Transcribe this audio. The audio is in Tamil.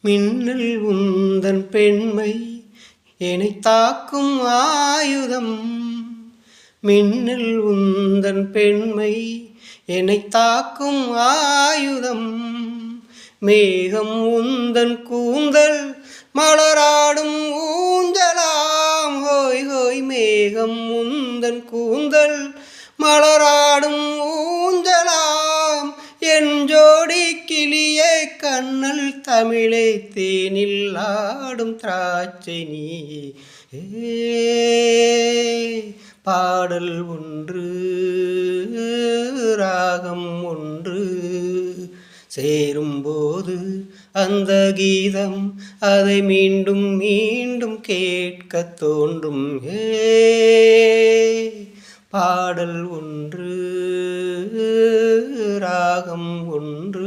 மின்னல் உந்தன் பெண்மை என்னை தாக்கும் ஆயுதம். மின்னல் உந்தன் பெண்மை என்னை தாக்கும் ஆயுதம். மேகம் உந்தன் கூந்தல் மலராடும் ஊஞ்சலாம். ஹோய் ஹோய் மேகம் உந்தன் கூந்தல் மலராடும் ஊஞ்சலாம். என் ஜோடி கிளியே கண்ணல் தமிழே தேனில் ஆடும் திராட்சை நீயே. பாடல் ஒன்று ராகம் ஒன்று சேரும்போது அந்த கீதம் அதை மீண்டும் மீண்டும் கேட்க தோன்றும். பாடல் ஒன்று ராகம் ஒன்று.